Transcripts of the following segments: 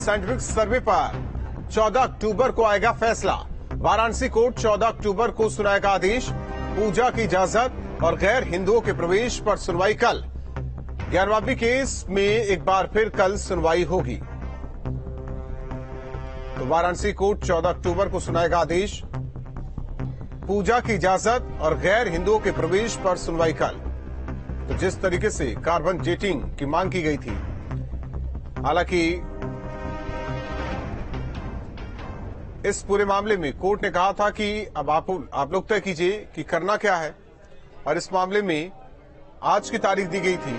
Scientific सर्वे पर 14 अक्टूबर को आएगा फैसला। वाराणसी कोर्ट 14 अक्टूबर को सुनाएगा आदेश। पूजा की इजाजत और गैर हिंदुओं के प्रवेश पर सुनवाई कल। ज्ञानवापी केस में एक बार फिर कल सुनवाई होगी। तो वाराणसी कोर्ट 14 अक्टूबर को सुनाएगा आदेश। पूजा की इजाजत और गैर हिंदुओं के प्रवेश पर सुनवाई कल। तो जिस तरीके से कार्बन डेटिंग की मांग की गई थी, हालांकि इस पूरे मामले में कोर्ट ने कहा था कि अब आप लोग तय कीजिए कि करना क्या है, और इस मामले में आज की तारीख दी गई थी।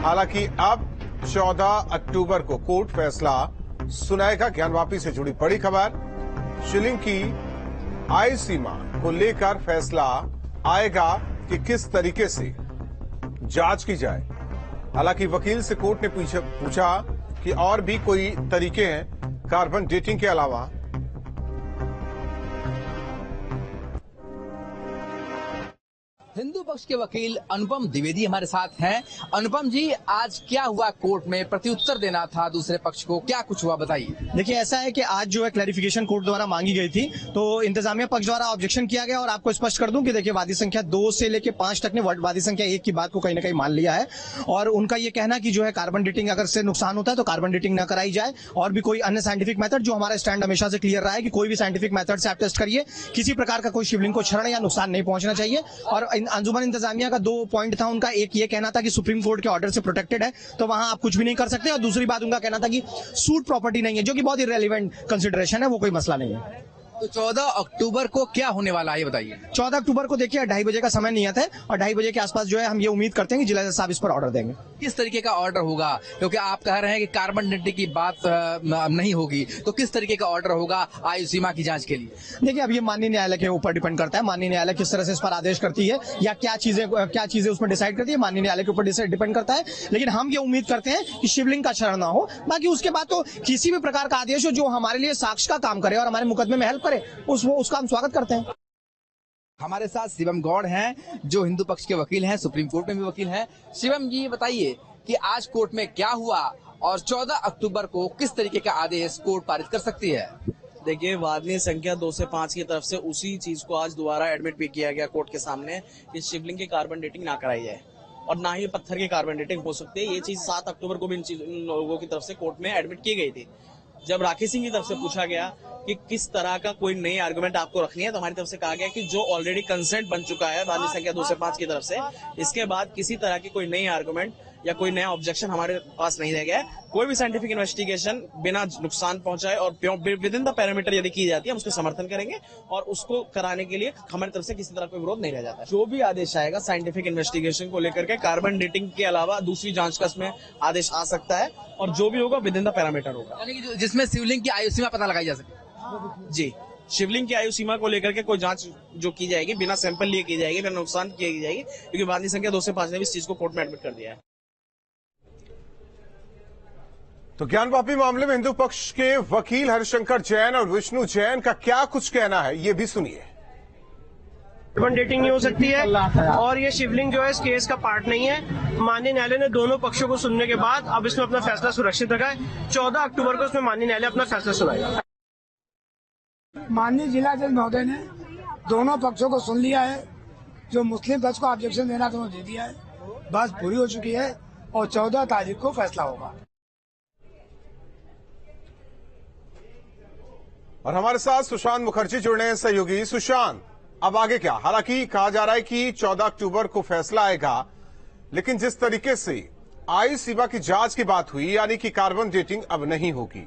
हालांकि अब 14 अक्टूबर को कोर्ट फैसला सुनाएगा। ज्ञानवापी से जुड़ी बड़ी खबर, शिवलिंग की आयु सीमा को लेकर फैसला आएगा कि किस तरीके से जांच की जाए। हालांकि वकील से कोर्ट ने पूछा कि और भी कोई तरीके हैं कार्बन डेटिंग के अलावा। हिंदू पक्ष के वकील अनुपम द्विवेदी हमारे साथ हैं। अनुपम जी, आज क्या हुआ कोर्ट में? प्रत्युत्तर देना था दूसरे पक्ष को, क्या कुछ हुआ बताइए। देखिए, ऐसा है कि आज जो है क्लैरिफिकेशन कोर्ट द्वारा मांगी गई थी, तो इंतजामिया पक्ष द्वारा ऑब्जेक्शन किया गया। और आपको स्पष्ट कर दूं कि देखिए, वादी संख्या 2 से लेकर 5 तक ने वादी संख्या 1 की बात को कहीं ना कहीं मान लिया है। और उनका ये कहना कि जो है कार्बन डेटिंग अगर से नुकसान होता है तो कार्बन डेटिंग न कराई जाए, और भी कोई अन्य साइंटिफिक मेथड, जो हमारा स्टैंड हमेशा से क्लियर रहा है कि कोई भी साइंटिफिक मेथड से आप टेस्ट करिए, किसी प्रकार का कोई शिवलिंग को क्षरण या नुकसान नहीं पहुंचना चाहिए। और अंजुमन इंतजामिया का 2 पॉइंट था उनका। एक ये कहना था कि सुप्रीम कोर्ट के ऑर्डर से प्रोटेक्टेड है, तो वहां आप कुछ भी नहीं कर सकते। और दूसरी बात उनका कहना था कि सूट प्रॉपर्टी नहीं है, जो कि बहुत इररिलेवेंट कंसिडरेशन है, वो कोई मसला नहीं है। तो 14 अक्टूबर को क्या होने वाला है ये बताइए। 14 अक्टूबर को देखिए 2:30 बजे का समय नियत है, और 2:30 बजे के आसपास जो है हम ये उम्मीद करते हैं कि जिला जज साहब इस पर ऑर्डर देंगे। किस तरीके का ऑर्डर होगा? क्योंकि आप कह रहे हैं कि कार्बन डेटिंग की बात नहीं होगी, तो किस तरीके का ऑर्डर होगा आयु सीमा की जांच के लिए? देखिए, अब ये माननीय न्यायालय के ऊपर डिपेंड करता है। माननीय न्यायालय किस तरह से इस पर आदेश करती है या क्या चीजें उसमें डिसाइड करती है, माननीय न्यायालय के ऊपर डिपेंड करता है। लेकिन हम ये उम्मीद करते हैं कि शिवलिंग का क्षरण ना हो। बाकी उसके बाद तो किसी भी प्रकार का आदेश हो जो हमारे लिए साक्ष्य का काम करे और हमारे मुकदमे में हेल्प करे, उसका हम स्वागत करते हैं। हमारे साथ शिवम गौड़ हैं, जो हिंदू पक्ष के वकील हैं, सुप्रीम कोर्ट में भी वकील हैं। शिवम जी, बताइए कि आज कोर्ट में क्या हुआ और 14 अक्टूबर को किस तरीके का आदेश कोर्ट पारित कर सकती है? देखिए, वादनी संख्या 2 से 5 की तरफ से उसी चीज को आज दोबारा एडमिट भी किया गया कोर्ट के सामने कि शिवलिंग की कार्बन डेटिंग ना कराई जाए, और ना ही पत्थर की कार्बन डेटिंग हो सकती है। ये चीज 7 अक्टूबर को भी इन लोगों की तरफ से कोर्ट में एडमिट की गई थी। जब राखी सिंह की तरफ से पूछा गया कि किस तरह का कोई नई आर्गुमेंट आपको रखनी है, तो हमारी तरफ से कहा गया कि जो ऑलरेडी कंसेंट बन चुका है वादी संख्या 2 से 5 की तरफ से, इसके बाद किसी तरह की कोई नई आर्गुमेंट या कोई नया ऑब्जेक्शन हमारे पास नहीं रह गया है। कोई भी साइंटिफिक इन्वेस्टिगेशन बिना नुकसान पहुंचाए और विद इन द पैरामीटर यदि की जाती है, हम उसका समर्थन करेंगे, और उसको कराने के लिए हमारी तरफ से किसी तरह कोई विरोध नहीं रह जाता है। जो भी आदेश आएगा साइंटिफिक इन्वेस्टिगेशन को लेकर के, कार्बन डेटिंग के अलावा दूसरी जांच का इसमें आदेश आ सकता है, और जो भी होगा विद इन द पैरामीटर होगा, यानी कि जिसमें शिवलिंग की आयु सीमा पता लगाई जा सके। जी, शिवलिंग की आयु सीमा को लेकर के कोई जांच जो की जाएगी बिना सैंपल लिए की जाएगी, बिना नुकसान की जाएगी, क्योंकि वादी संख्या 2 से 5 ने भी इस चीज को कोर्ट में एडमिट कर दिया है। तो ज्ञानवापी मामले में हिंदू पक्ष के वकील हरिशंकर जैन और विष्णु जैन का क्या कुछ कहना है, ये भी सुनिए। कार्बन डेटिंग नहीं हो सकती है, और ये शिवलिंग जो है इस केस का पार्ट नहीं है। माननीय न्यायालय ने दोनों पक्षों को सुनने के बाद अब इसमें अपना फैसला सुरक्षित रखा है। 14 अक्टूबर को इसमें माननीय न्यायालय अपना फैसला सुनाएगा। माननीय जिला जज महोदय ने दोनों पक्षों को सुन लिया है। जो मुस्लिम पक्ष को ऑब्जेक्शन देना था वो दे दिया है, बस पूरी हो चुकी है, और 14 तारीख को फैसला होगा। और हमारे साथ सुशांत मुखर्जी जुड़े हैं सहयोगी। सुशांत, अब आगे क्या? हालांकि कहा जा रहा है कि 14 अक्टूबर को फैसला आएगा, लेकिन जिस तरीके से आयु सीमा की जांच की बात हुई, यानी कि कार्बन डेटिंग अब नहीं होगी।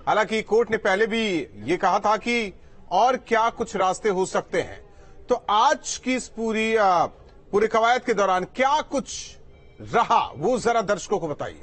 हालांकि कोर्ट ने पहले भी ये कहा था कि और क्या कुछ रास्ते हो सकते हैं। तो आज की इस पूरी कवायद के दौरान क्या कुछ रहा, वो जरा दर्शकों को बताइए।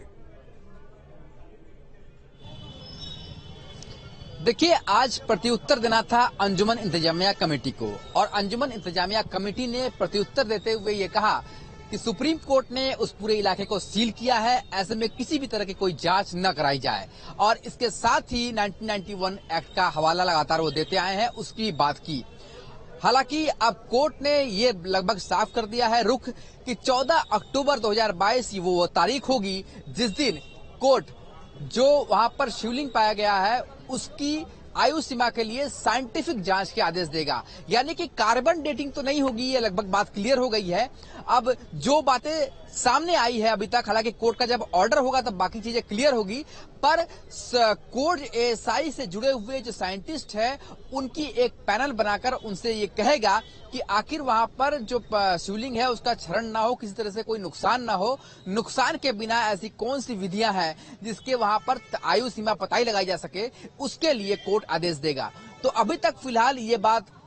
देखिए, आज प्रत्युत्तर देना था अंजुमन इंतजामिया कमेटी को, और अंजुमन इंतजामिया कमेटी ने प्रत्युत्तर देते हुए ये कहा कि सुप्रीम कोर्ट ने उस पूरे इलाके को सील किया है, ऐसे में किसी भी तरह की कोई जांच न कराई जाए। और इसके साथ ही 1991 एक्ट का हवाला लगातार वो देते आए हैं, उसकी बात की। हालांकि अब कोर्ट ने ये लगभग साफ कर दिया है रुख कि 14 अक्टूबर 2022 वो तारीख होगी जिस दिन कोर्ट जो वहां पर शिवलिंग पाया गया है उसकी आयु सीमा के लिए साइंटिफिक जांच के आदेश देगा। यानी कि कार्बन डेटिंग तो नहीं होगी, ये लगभग बात क्लियर हो गई है। अब जो बातें सामने आई है अभी तक, हालांकि कोर्ट का जब ऑर्डर होगा तब बाकी चीजें क्लियर होगी, पर कोर्ट एएसआई से जुड़े हुए जो साइंटिस्ट है उनकी एक पैनल बनाकर उनसे ये कहेगा कि आखिर वहां पर जो शिवलिंग है उसका क्षरण ना हो, किसी तरह से कोई नुकसान ना हो। नुकसान के बिना ऐसी कौन सी विधियां हैं जिसके वहां पर आयु सीमा पता ही लगाई जा सके, उसके लिए कोर्ट आदेश देगा। तो अभी तक फिलहाल ये बात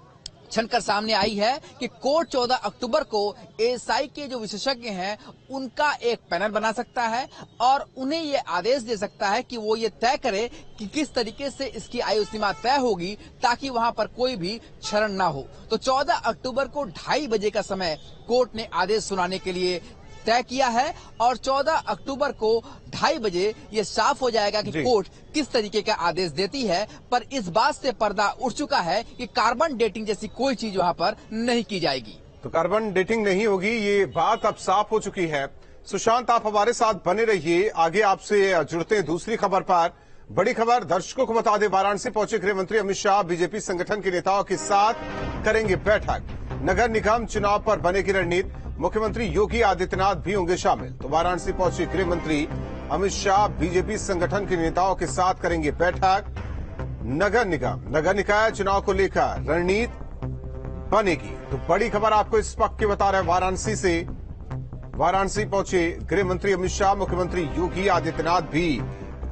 छनकर सामने आई है कि कोर्ट 14 अक्टूबर को एएसआई के जो विशेषज्ञ हैं उनका एक पैनल बना सकता है और उन्हें ये आदेश दे सकता है कि वो ये तय करे कि किस तरीके से इसकी आयु सीमा तय होगी ताकि वहां पर कोई भी क्षरण ना हो। तो 14 अक्टूबर को 2:30 बजे का समय कोर्ट ने आदेश सुनाने के लिए तय किया है और 14 अक्टूबर को 2:30 बजे ये साफ हो जाएगा कि कोर्ट किस तरीके का आदेश देती है। पर इस बात से पर्दा उठ चुका है कि कार्बन डेटिंग जैसी कोई चीज वहां पर नहीं की जाएगी। तो कार्बन डेटिंग नहीं होगी, ये बात अब साफ हो चुकी है। सुशांत, आप हमारे साथ बने रहिए, आगे आपसे जुड़ते हैं दूसरी खबर पर। बड़ी खबर दर्शकों को बता दें, वाराणसी पहुंचे गृह मंत्री अमित शाह बीजेपी संगठन के नेताओं के साथ करेंगे बैठक। नगर निगम चुनाव पर बनेगी रणनीति, मुख्यमंत्री योगी आदित्यनाथ भी होंगे शामिल। तो वाराणसी पहुंचे गृह मंत्री अमित शाह बीजेपी संगठन के नेताओं के साथ करेंगे बैठक। नगर निकाय चुनाव को लेकर रणनीति बनेगी। तो बड़ी खबर आपको इस वक्त की बता रहे हैं वाराणसी से। वाराणसी पहुंचे गृह मंत्री अमित शाह, मुख्यमंत्री योगी आदित्यनाथ भी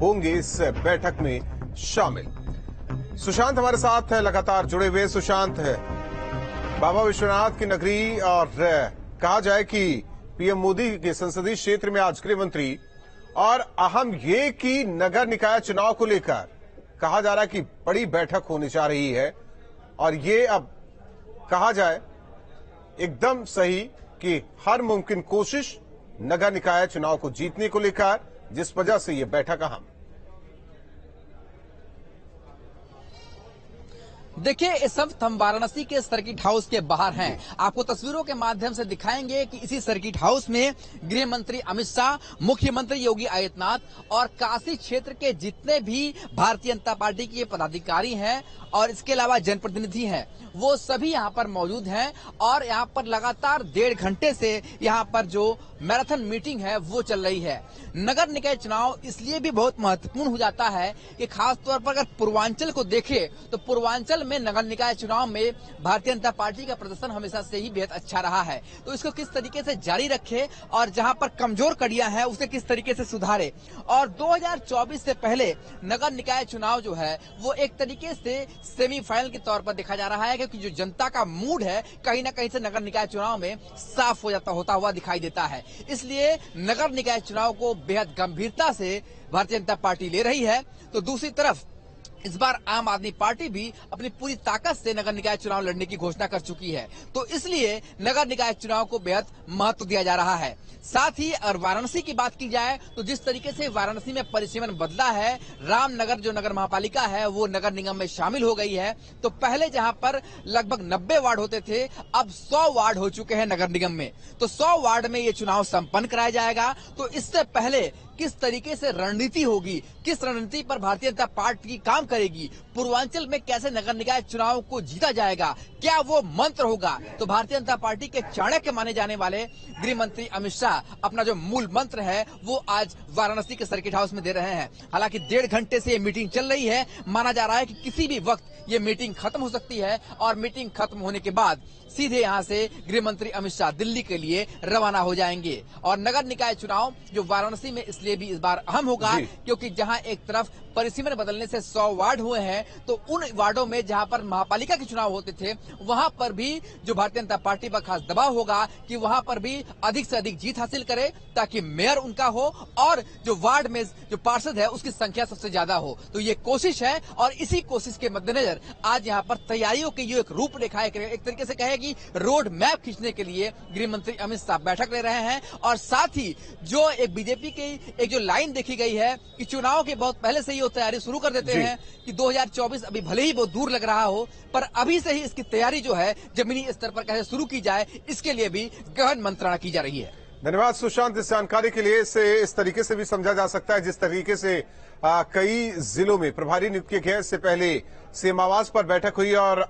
होंगे इस बैठक में शामिल। सुशांत हमारे साथ लगातार जुड़े हुए। सुशांत, बाबा विश्वनाथ की नगरी और कहा जाए कि पीएम मोदी के संसदीय क्षेत्र में आज गृह मंत्री, और अहम ये कि नगर निकाय चुनाव को लेकर कहा जा रहा है कि बड़ी बैठक होने जा रही है और ये अब कहा जाए एकदम सही कि हर मुमकिन कोशिश नगर निकाय चुनाव को जीतने को लेकर, जिस वजह से ये बैठक अहम। देखिए, इस वक्त हम वाराणसी के सर्किट हाउस के बाहर हैं। आपको तस्वीरों के माध्यम से दिखाएंगे कि इसी सर्किट हाउस में गृह मंत्री अमित शाह, मुख्यमंत्री योगी आदित्यनाथ और काशी क्षेत्र के जितने भी भारतीय जनता पार्टी के पदाधिकारी हैं और इसके अलावा जनप्रतिनिधि हैं, वो सभी यहाँ पर मौजूद हैं और यहाँ पर लगातार 1.5 घंटे से यहाँ पर जो मैराथन मीटिंग है वो चल रही है। नगर निकाय चुनाव इसलिए भी बहुत महत्वपूर्ण हो जाता है कि खासतौर पर अगर पूर्वांचल को देखें तो पूर्वांचल में नगर निकाय चुनाव में भारतीय जनता पार्टी का प्रदर्शन हमेशा से ही बेहद अच्छा रहा है। तो इसको किस तरीके से जारी रखे और जहां पर कमजोर कड़ियां हैं उसे किस तरीके से सुधारे। और 2024 से पहले नगर निकाय चुनाव जो है वो एक तरीके से सेमीफाइनल के तौर पर देखा जा रहा है, क्योंकि जो जनता का मूड है कहीं ना कहीं से नगर निकाय चुनाव में साफ होता हुआ दिखाई देता है। इसलिए नगर निकाय चुनाव को बेहद गंभीरता से भारतीय जनता पार्टी ले रही है। तो दूसरी तरफ इस बार आम आदमी पार्टी भी अपनी पूरी ताकत से नगर निकाय चुनाव लड़ने की घोषणा कर चुकी है। तो इसलिए नगर निकाय चुनाव को बेहद महत्व दिया जा रहा है। साथ ही अगर वाराणसी की बात की जाए तो जिस तरीके से वाराणसी में परिसीमन बदला है, रामनगर जो नगर महापालिका है वो नगर निगम में शामिल हो गई है। तो पहले जहां पर लगभग 90 वार्ड होते थे, अब 100 वार्ड हो चुके हैं नगर निगम में। तो 100 वार्ड में ये चुनाव संपन्न कराया जाएगा। तो इससे पहले किस तरीके से रणनीति होगी, किस रणनीति पर भारतीय जनता पार्टी काम करेगी, पूर्वांचल में कैसे नगर निकाय चुनाव को जीता जाएगा, क्या वो मंत्र होगा। तो भारतीय जनता पार्टी के चाणक्य माने जाने वाले गृह मंत्री अमित शाह अपना जो मूल मंत्र है वो आज वाराणसी के सर्किट हाउस में दे रहे हैं। हालांकि 1.5 घंटे से ये मीटिंग चल रही है, माना जा रहा है कि किसी भी वक्त ये मीटिंग खत्म हो सकती है और मीटिंग खत्म होने के बाद सीधे यहां से गृह मंत्री अमित शाह दिल्ली के लिए रवाना हो जाएंगे। और नगर निकाय चुनाव जो वाराणसी में इसलिए भी इस बार अहम होगा क्योंकि जहां एक तरफ परिसीमन बदलने से 100 वार्ड हुए हैं, तो उन वार्डों में जहां पर महापालिका के चुनाव होते थे वहां पर भी जो भारतीय जनता पार्टी पर खास दबाव होगा कि वहां पर भी अधिक से अधिक जीत हासिल करे ताकि मेयर उनका हो और जो वार्ड में जो पार्षद है उसकी संख्या सबसे ज्यादा हो। तो ये कोशिश है और इसी कोशिश के मद्देनजर आज यहाँ पर तैयारियों की जो एक रूपरेखा एक तरीके से कहेगी रोड मैप खींचने के लिए गृह मंत्री अमित शाह बैठक ले रहे हैं। और साथ ही जो एक बीजेपी की एक जो लाइन देखी गई है कि चुनाव के बहुत पहले से ही वो तैयारी शुरू कर देते हैं कि 2024 अभी भले ही बहुत दूर लग रहा हो पर अभी से ही इसकी तैयारी जो है जमीनी स्तर पर कैसे शुरू की जाए इसके लिए भी गहन मंत्रणा की जा रही है। धन्यवाद सुशांत इस जानकारी के लिए। इसे इस तरीके से भी समझा जा सकता है जिस तरीके से कई जिलों में प्रभारी नियुक्त किए गए। इससे पहले सीएम आवास पर बैठक हुई और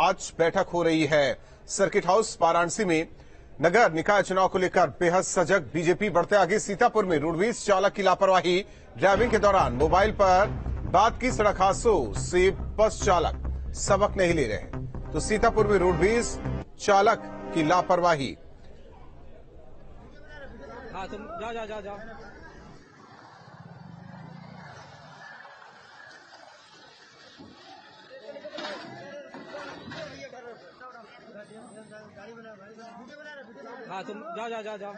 आज बैठक हो रही है सर्किट हाउस वाराणसी में। नगर निकाय चुनाव को लेकर बेहद सजग बीजेपी बढ़ते आगे। सीतापुर में रोडवेज चालक की लापरवाही, ड्राइविंग के दौरान मोबाइल पर बात की। सड़क हादसों से बस चालक सबक नहीं ले रहे। तो सीतापुर में रोडवेज चालक की लापरवाही। हाँ तुम जाओ। हाँ तुम जाओ।